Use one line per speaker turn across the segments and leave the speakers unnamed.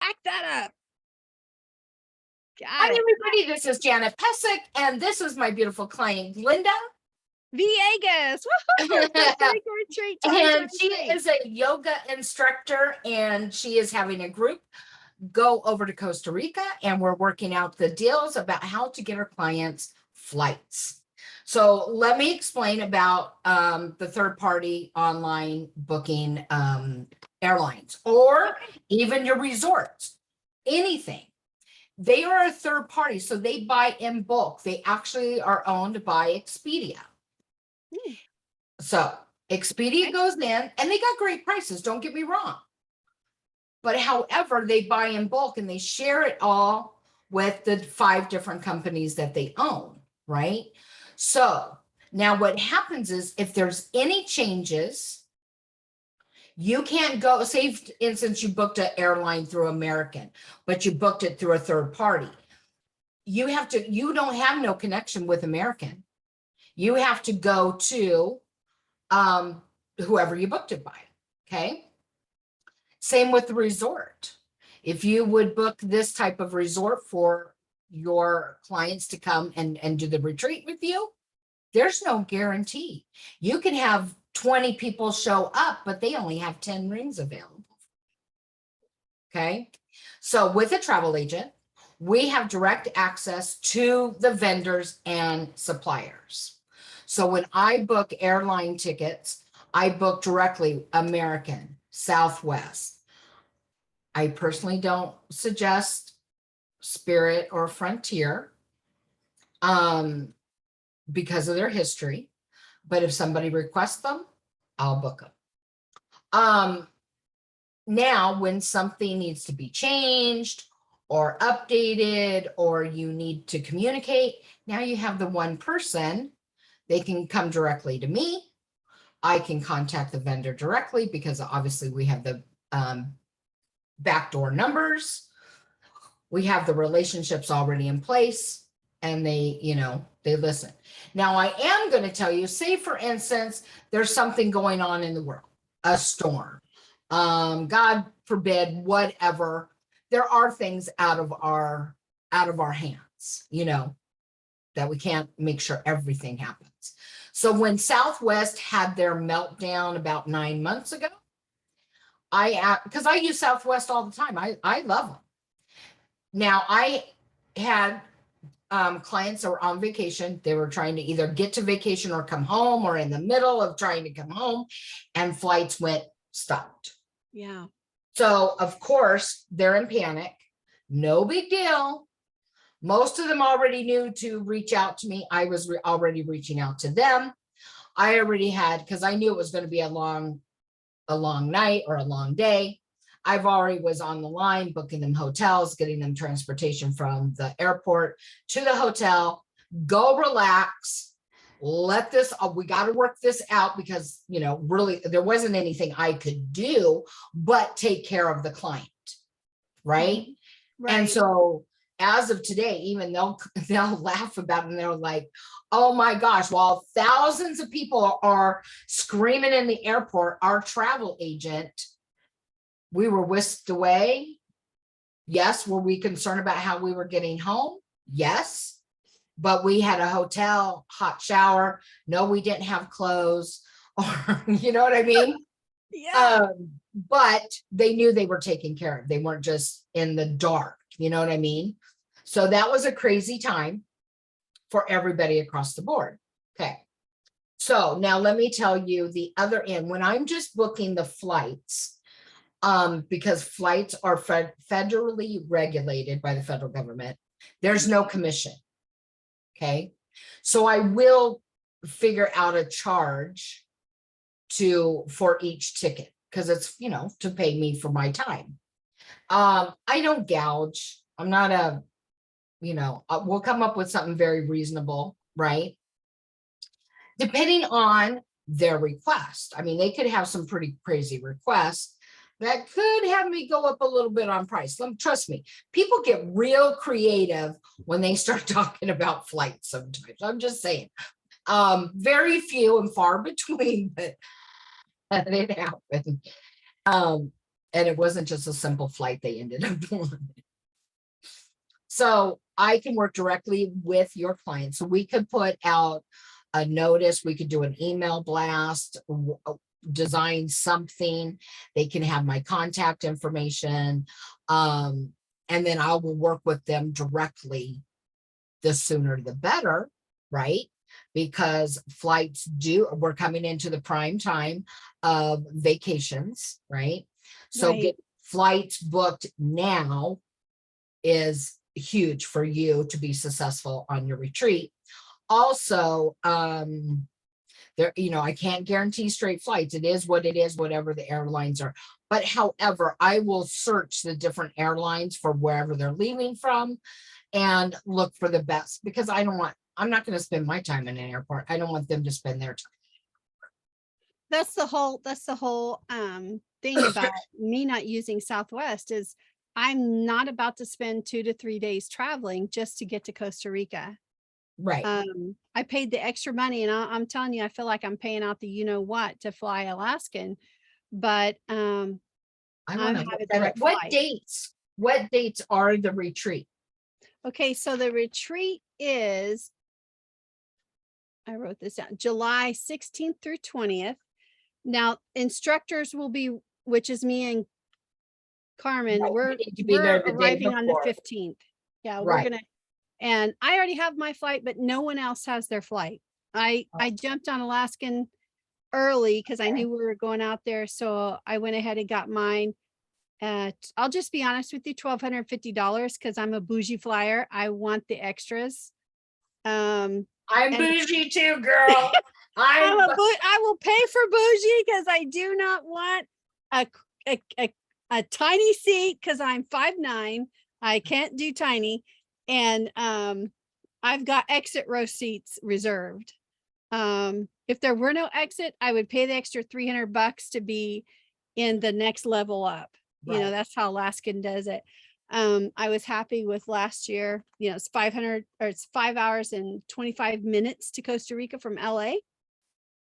Back that up.
Hi,
Got it.
everybody. This is Janet Pesic, and this is my beautiful client, Linda.
Viegas. Woohoo! Retreat
And she
2023.
is a yoga instructor, and she is having a group go over to Costa Rica, and we're working out the deals about how to get our clients flights. So let me explain about the third-party online booking airlines, or even your resorts, anything. They are a third party, so they buy in bulk. They actually are owned by Expedia. So Expedia goes in, and they got great prices, don't get me wrong. But however, they buy in bulk and they share it all with the 5 different companies that they own, right? So now what happens is, if there's any changes, you can't go, say for instance, you booked an airline through American, but you booked it through a third party. You don't have no connection with American. You have to go to whoever you booked it by, okay? Same with the resort. If you would book this type of resort for your clients to come and do the retreat with you, there's no guarantee. You can have 20 people show up, but they only have 10 rooms available. Okay. So with a travel agent, we have direct access to the vendors and suppliers. So when I book airline tickets, I book directly American, Southwest. I personally don't suggest Spirit or Frontier because of their history. But if somebody requests them, I'll book them. Now, when something needs to be changed or updated, or you need to communicate, now you have the one person. They can come directly to me. I can contact the vendor directly because obviously we have the backdoor numbers. We have the relationships already in place, and they listen. Now, I am going to tell you, say for instance, there's something going on in the world, a storm, God forbid, whatever. There are things out of our hands, that we can't make sure everything happens. So when Southwest had their meltdown about 9 months ago, because I use Southwest all the time. I love them. Now, I had clients that were on vacation. They were trying to either get to vacation or come home, or in the middle of trying to come home, and flights stopped.
Yeah.
So of course they're in panic. No big deal. Most of them already knew to reach out to me. I was already reaching out to them. I already had, because I knew it was going to be a long night or a long day. I've already was on the line, booking them hotels, getting them transportation from the airport to the hotel. Go relax. Let this, we got to work this out, because, really there wasn't anything I could do but take care of the client. Right.
Right.
And so as of today, even they'll laugh about it, and they're like, oh my gosh, while thousands of people are screaming in the airport, our travel agent, we were whisked away. Yes. Were we concerned about how we were getting home? Yes. But we had a hotel, hot shower. No, we didn't have clothes, or you know what I mean?
Yeah.
But they knew they were taken care of. They weren't just in the dark. You know what I mean? So that was a crazy time for everybody across the board. Okay. So now let me tell you the other end. When I'm just booking the flights, because flights are federally regulated by the federal government, there's no commission. Okay. So I will figure out a charge for each ticket, because it's, to pay me for my time. I don't gouge. I'm not we'll come up with something very reasonable, right? Depending on their request. I mean, they could have some pretty crazy requests that could have me go up a little bit on price. Trust me, people get real creative when they start talking about flights sometimes. I'm just saying. Very few and far between, but it happened. And it wasn't just a simple flight they ended up doing. So I can work directly with your client. So we could put out a notice, we could do an email blast, design something. They can have my contact information. And then I will work with them directly. The sooner the better, right? Because we're coming into the prime time of vacations, right? So
Right.
get flights booked now is huge for you to be successful on your retreat. Also, there, I can't guarantee straight flights. It is what it is, whatever the airlines are. But however, I will search the different airlines for wherever they're leaving from and look for the best, because I'm not going to spend my time in an airport. I don't want them to spend their time.
That's the whole thing about me not using Southwest is I'm not about to spend 2 to 3 days traveling just to get to Costa Rica.
Right.
I paid the extra money, and I'm telling you, I feel like I'm paying out the what to fly Alaskan, but
I
I'm
want to
have a
look at it.
direct
What
flight.
dates? What dates are the retreat?
Okay, so the retreat is, I wrote this down, July 16th through 20th. Now, instructors will be, which is me and Carmen,
Right,
we're
you need to be there the day
arriving on the
before.
15th. Yeah, we're
Right.
gonna, and I already have my flight, but no one else has their flight. I jumped on Alaskan early because I knew we were going out there, so I went ahead and got mine at, I'll just be honest with you, $1,250 because I'm a bougie flyer. I want the extras.
I'm
and-
bougie too, girl.
I will pay for bougie because I do not want a tiny seat because I'm 5'9". I can't do tiny. And I've got exit row seats reserved. If there were no exit, I would pay the extra $300 to be in the next level up.
Right.
That's how Alaskan does it. I was happy with last year. It's 5 hours and 25 minutes to Costa Rica from LA.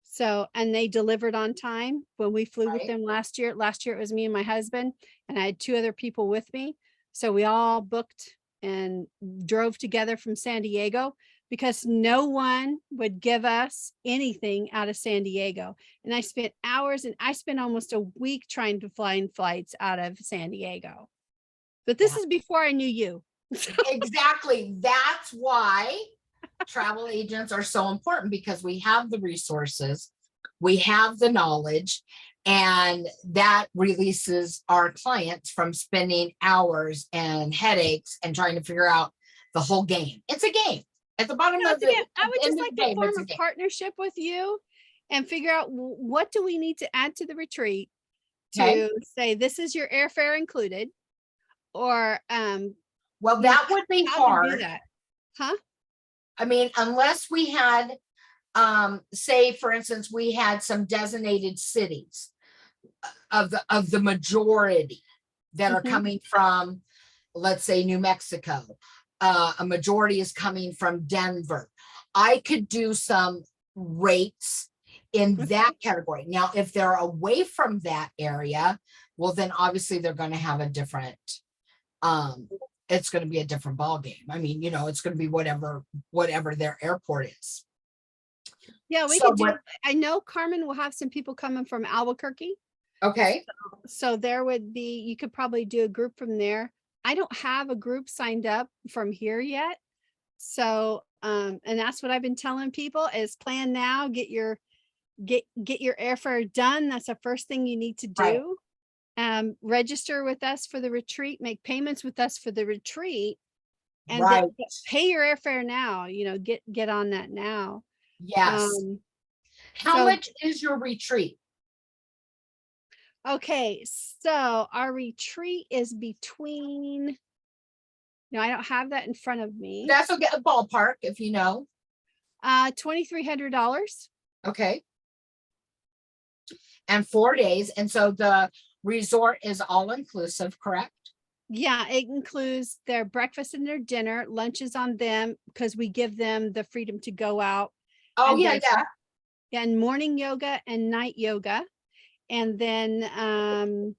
So, and they delivered on time when we flew with
Right.
them last year. Last year it was me and my husband, and I had 2 other people with me. So we all booked and drove together from San Diego because no one would give us anything out of San Diego. And I spent hours, and I spent almost a week trying to find flights out of San Diego. But this is before I knew you.
Exactly. That's why travel agents are so important, because we have the resources, we have the knowledge, and that releases our clients from spending hours and headaches and trying to figure out the whole game. It's a game. At the bottom of the,
I would just like to
game,
form
it's a
a
game.
partnership with you and figure out what do we need to add to the retreat
Okay.
to say this is your airfare included, or
Well, that would be
how to do
hard.
that. Huh?
I mean, unless we had, say, for instance, we had some designated cities of the majority that are
Mhm.
coming from, let's say, New Mexico. A majority is coming from Denver. I could do some rates in that category. Now, if they're away from that area, well, then obviously they're going to have a different, it's going to be a different ball game. I mean, it's going to be whatever their airport is.
Yeah, we
So
could do. I know Carmen will have some people coming from Albuquerque.
Okay.
So there would be, you could probably do a group from there. I don't have a group signed up from here yet. So, and that's what I've been telling people is plan now, get your airfare done. That's the first thing you need to do.
Right.
Register with us for the retreat, make payments with us for the retreat, and
Right.
then pay your airfare now, get on that now.
Yes. How much is your retreat?
Okay, so our retreat is between, no, I don't have that in front of me.
That's okay, a ballpark, if you know.
$2,300.
Okay. And 4 days. And so the resort is all inclusive, correct?
Yeah, it includes their breakfast and their dinner. Lunch is on them because we give them the freedom to go out.
Oh,
and
yeah, yeah.
And morning yoga and night yoga. And then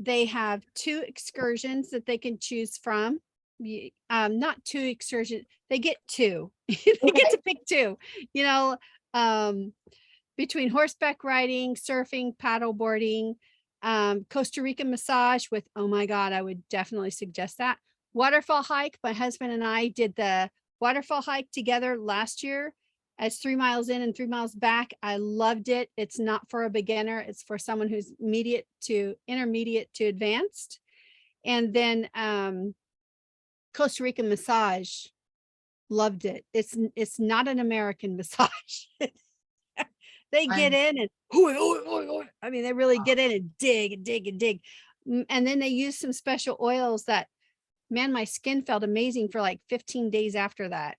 they have 2 excursions that they can choose from. Not 2 excursions, they get 2. They get to pick 2, you know, um, between horseback riding, surfing, paddle boarding, Costa Rica massage with, oh my God, I would definitely suggest that. Waterfall hike. My husband and I did the waterfall hike together last year as 3 miles in and 3 miles back. I loved it. It's not for a beginner. It's for someone who's intermediate to advanced. And then Costa Rica massage, loved it. It's not an American massage. They get in and I mean, they really get in and dig and dig and dig. And then they use some special oils that, man, my skin felt amazing for like 15 days after that.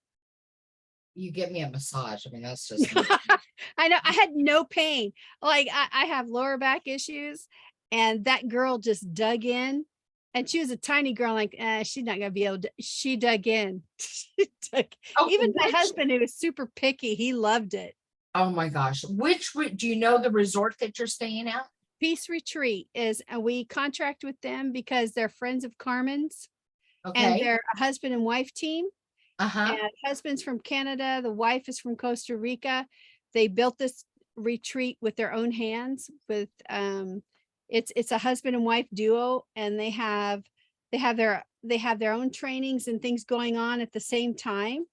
You give me a massage. I mean, that's just
I know, I had no pain. Like I have lower back issues, and that girl just dug in, and she was a tiny girl, like she's not gonna be able to. She dug in. She dug-
Oh,
Even my
which-
husband, who was super picky, he loved it.
Oh my gosh. Do you know the resort that you're staying at?
Peace Retreat is, and we contract with them because they're friends of Carmen's, and
Okay.
they're a husband and wife team.
Uh-huh.
And husband's from Canada, the wife is from Costa Rica. They built this retreat with their own hands. With it's a husband and wife duo, and they have their own trainings and things going on at the same time.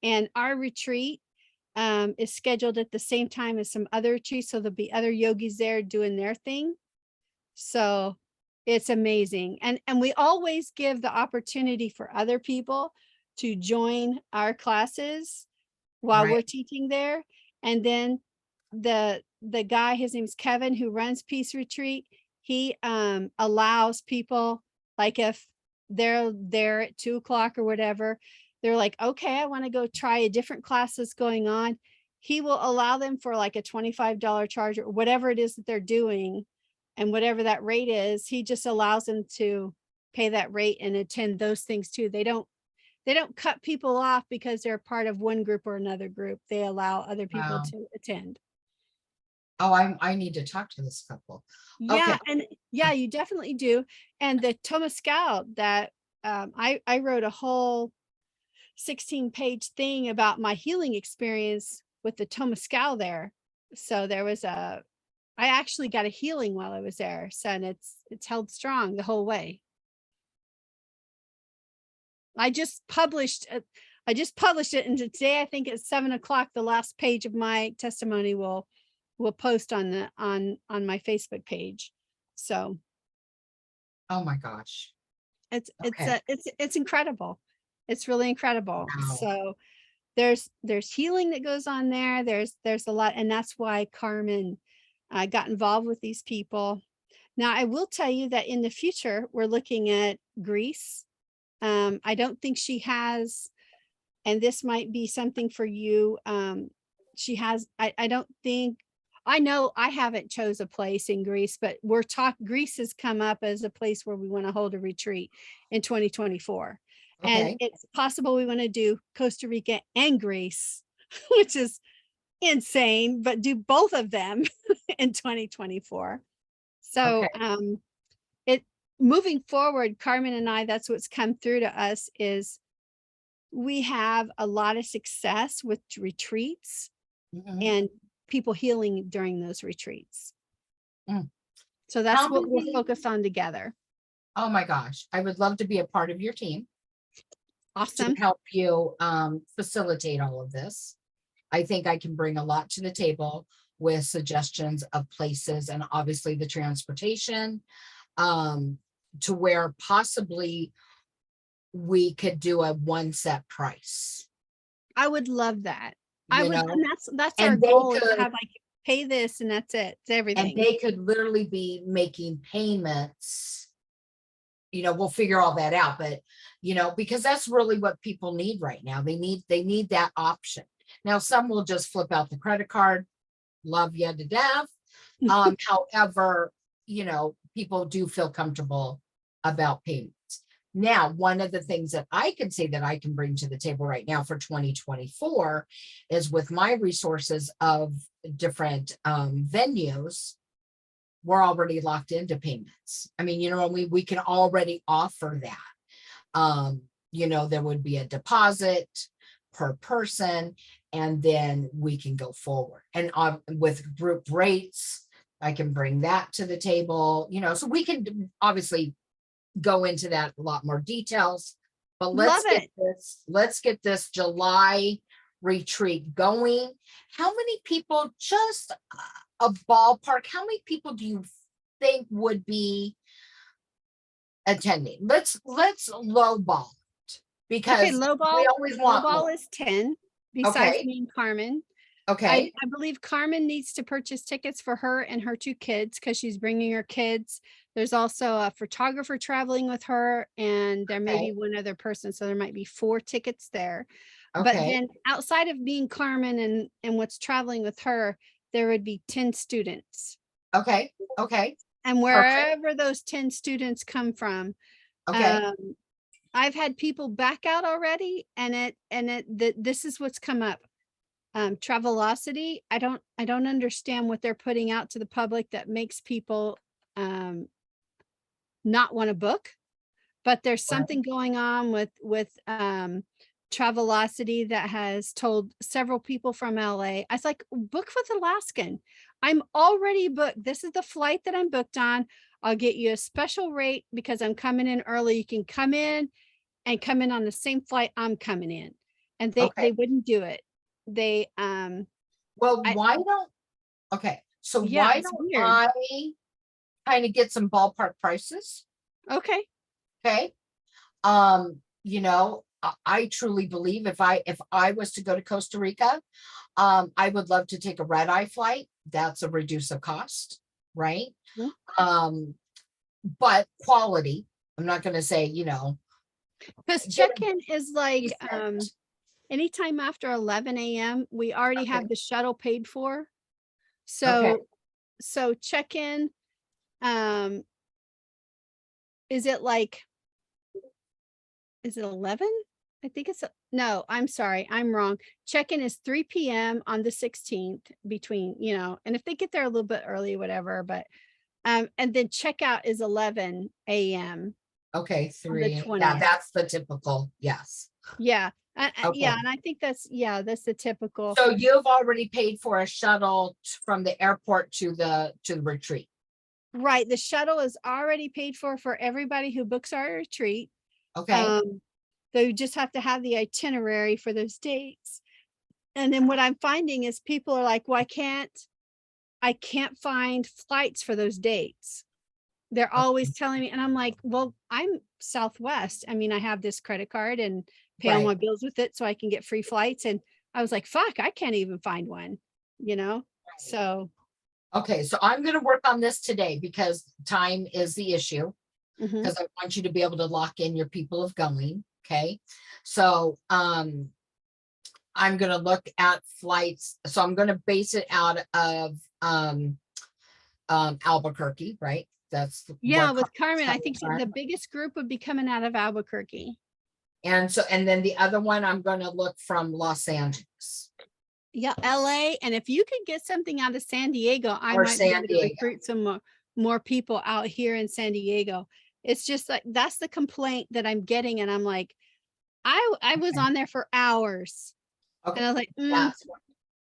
And our retreat is scheduled at the same time as some other retreats, so there'll be other yogis there doing their thing. So it's amazing. And we always give the opportunity for other people to join our classes while we're
Right.
teaching there. And then the guy, his name's Kevin, who runs Peace Retreat, he allows people, like if they're there at 2 o'clock or whatever, they're like, okay, I want to go try a different class that's going on. He will allow them for like a $25 charge or whatever it is that they're doing. And whatever that rate is, he just allows them to pay that rate and attend those things too. They don't cut people off because they're part of one group or another group. They allow other people
Wow.
to attend.
Oh, I need to talk to this couple.
Yeah, and yeah, you definitely do. And the Temazcal that I wrote a whole 16-page thing about my healing experience with the Temazcal there. So I actually got a healing while I was there. So, and it's held strong the whole way. I just published it, and today I think at 7 o'clock, the last page of my testimony will post on my Facebook page. So
Oh my gosh.
it's
Okay.
it's incredible. It's really incredible.
Wow.
So there's healing that goes on there. There's a lot, and that's why Carmen got involved with these people. Now, I will tell you that in the future, we're looking at Greece. I don't think she has, and this might be something for you. She has, I don't think, I know I haven't chose a place in Greece, but Greece has come up as a place where we want to hold a retreat in 2024. And
Okay.
it's possible we want to do Costa Rica and Greece, which is insane, but do both of them in 2024. So
Okay.
moving forward, Carmen and I, that's what's come through to us, is we have a lot of success with retreats
Mhm.
and people healing during those retreats.
Mm.
So that's
How
what we're
many-
focused on together.
Oh my gosh. I would love to be a part of your team to
Awesome.
help you facilitate all of this. I think I can bring a lot to the table with suggestions of places and obviously the transportation, to where possibly we could do a one set price.
I would love that.
You know,
And that's our
and they
goal, is to
could-
have like pay this and that's it. It's
and
everything.
they could literally be making payments. We'll figure all that out, but because that's really what people need right now. They need that option. Now, some will just flip out the credit card, love you to death. However, people do feel comfortable about payments. Now, one of the things that I can say that I can bring to the table right now for 2024 is with my resources of different venues. we're already locked into payments. I mean, you know, we can already offer that. You know, there would be a deposit per person, and then we can go forward. And with group rates, I can bring that to the table, you know, so we can obviously go into that a lot more details. But let's get this July retreat going. How many people, just a ballpark, how many people do you think would be attending? Let's lowball it, because
Okay,
we always want
lowball
more.
is 10, besides
Okay.
me and Carmen.
Okay,
I believe Carmen needs to purchase tickets for her and her 2 kids because she's bringing her kids. There's also a photographer traveling with her, and there may be
Okay.
one other person, so there might be 4 tickets there. But
okay,
then outside of being Carmen and what's traveling with her, there would be 10 students.
okay,
And
perfect,
wherever those 10 students come from,
okay,
I've had people back out already, and this is what's come up. Travelocity, I don't understand what they're putting out to the public that makes people not want to book, but there's
right,
something going on with Travelocity that has told several people from LA. I was like, book with Alaskan. I'm already booked. This is the flight that I'm booked on. I'll get you a special rate because I'm coming in early. You can come in on the same flight I'm coming in. And they
okay.
wouldn't do it. They
Well,
I
why don't, okay, so
yeah,
why
it's
don't
weird.
I kind of get some ballpark prices?
Okay.
Okay. You know, I truly believe if I was to go to Costa Rica, I would love to take a red eye flight. That's a reduce of cost, right? Um, but quality, I'm not going to say, you know,
Because
get a
check-in is like
decent.
anytime after 11 a.m. We already have
Okay.
the shuttle paid for.
Okay.
So check-in, um, is it like, is it 11? I think it's no, I'm sorry, I'm wrong. Check-in is 3 p.m. on the 16th between, you know, and if they get there a little bit early, whatever, but and then checkout is 11 a.m.
Okay.
on the
3. Yeah,
20th.
that's the typical. Yes.
Yeah. Yeah,
Okay.
and I think that's the typical.
So you've already paid for a shuttle from the airport to the retreat.
Right, the shuttle is already paid for everybody who books our retreat.
Okay.
Um, they just have to have the itinerary for those dates. And then what I'm finding is people are like, well, I can't find flights for those dates. They're
Okay.
always telling me, and I'm like, well, I'm Southwest. I mean, I have this credit card and pay all
Right.
my bills with it so I can get free flights. And I was like, fuck, I can't even find one, you know? So,
Okay, so I'm going to work on this today because time is the issue,
mhm.
because I want you to be able to lock in your people of going. Okay. So I'm going to look at flights. So I'm going to base it out of Albuquerque, right? That's
Yeah,
where
with Carmen, I
coming
think
from.
the biggest group would be coming out of Albuquerque.
And so, and then the other one, I'm going to look from Los Angeles
Yeah, LA. And if you could get something out of San Diego, I
or
might be
San
able to
Diego.
recruit some more people out here in San Diego. It's just like that's the complaint that I'm getting. And I'm like, I was
Okay.
on there for hours.
Okay.
And I was like,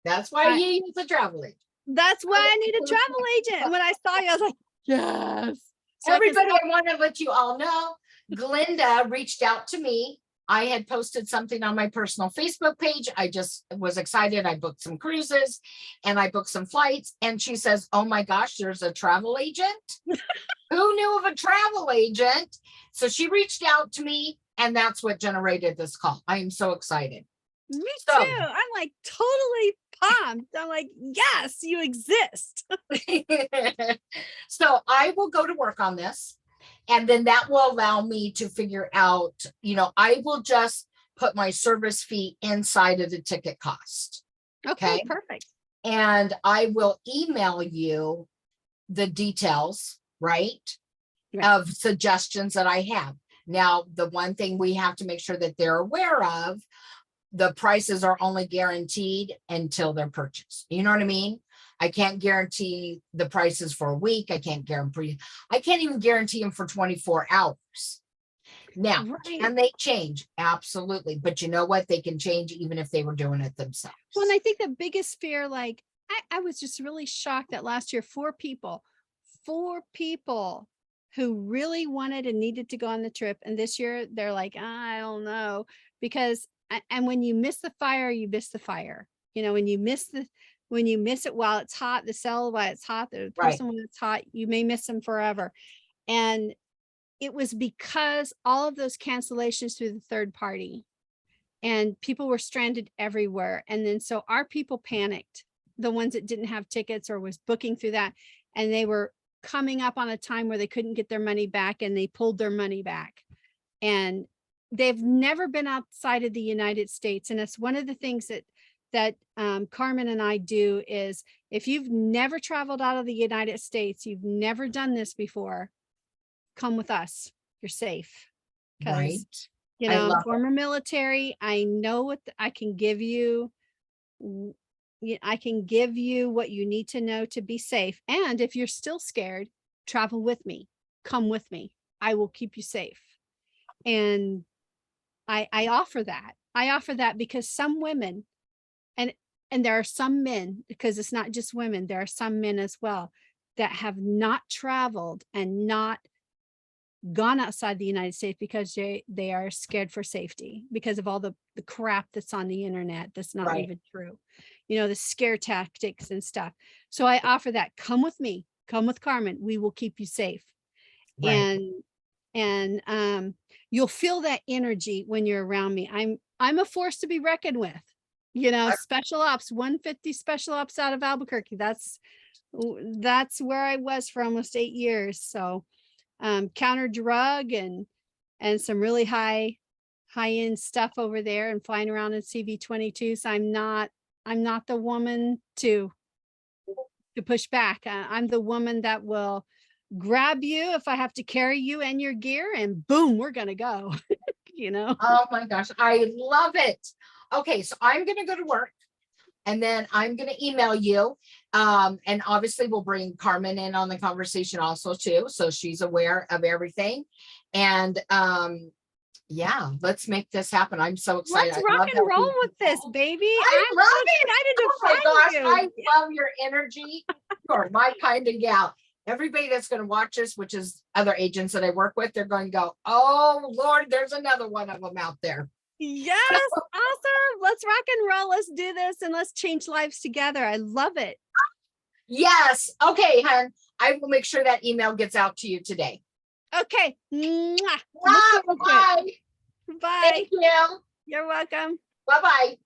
That's why
I,
you use a travel agent.
that's why I need a travel agent. And when I saw you, I was like, yes. So
Everybody, I want to let you all know, Glinda reached out to me. I had posted something on my personal Facebook page. I just was excited. I booked some cruises and I booked some flights. And she says, oh my gosh, there's a travel agent. Who knew of a travel agent? So she reached out to me, and that's what generated this call. I am so excited.
me
So,
too. I'm like totally pumped. I'm like, yes, you exist.
so I will go to work on this. And then that will allow me to figure out, you know, I will just put my service fee inside of the ticket cost.
Okay,
Okay.
perfect.
And I will email you the details, right?
Right.
Of suggestions that I have. Now, the one thing we have to make sure that they're aware of, the prices are only guaranteed until they're purchased. You know what I mean? I can't guarantee the prices for a week. I can't even guarantee them for 24 hours. Now,
Right.
can they change? Absolutely. But you know what? They can change even if they were doing it themselves.
Well, and I think the biggest fear, like, I was just really shocked that last year, four people who really wanted and needed to go on the trip. And this year they're like, I don't know, because, and when you miss the fire, you miss the fire. You know, when you miss it while it's hot, the cell while it's hot, the
Right.
person when it's hot, you may miss them forever. And it was because all of those cancellations through the third party, and people were stranded everywhere. And then so our people panicked, the ones that didn't have tickets or was booking through that, and they were coming up on a time where they couldn't get their money back, and they pulled their money back. And they've never been outside of the United States. And it's one of the things that Carmen and I do is, if you've never traveled out of the United States, you've never done this before, come with us. You're safe.
Right.
You
I
know, I'm
love it.
former military. I know what I can give you. I can give you what you need to know to be safe. And if you're still scared, travel with me. Come with me. I will keep you safe. And I offer that. I offer that because some women, and there are some men, because it's not just women, there are some men as well that have not traveled and not gone outside the United States because they are scared for safety because of all the crap that's on the internet that's not
Right.
even true, you know, the scare tactics and stuff. So I offer that. Come with me, come with Carmen, we will keep you safe.
Right.
And you'll feel that energy when you're around me. I'm a force to be reckoned with, you know. Special ops 150 special ops out of Albuquerque. That's where I was for almost 8 years. So counter drug and some really high end stuff over there, and flying around in CV-22. So I'm not the woman to push back. I'm the woman that will grab you if I have to carry you and your gear, and boom, we're gonna go. You know.
Oh my gosh, I love it. Okay, so I'm gonna go to work, and then I'm gonna email you. And obviously we'll bring Carmen in on the conversation also too, so she's aware of everything. And yeah, let's make this happen. I'm so excited.
Let's
I
rock
love
and roll
helping
with this,
people.
baby.
I
I'm
love
so
it.
excited to
Oh my
find
gosh,
you.
I love your energy. You are my kind of gal. Everybody that's going to watch us, which is other agents that I work with, they're going to go, oh Lord, there's another one of them out there.
Yes, awesome. Let's rock and roll. Let's do this, and let's change lives together. I love it.
Yes. Okay, hon. I will make sure that email gets out to you today.
Okay. Mwah.
Bye.
Bye.
Thank you.
You're welcome.
Bye-bye.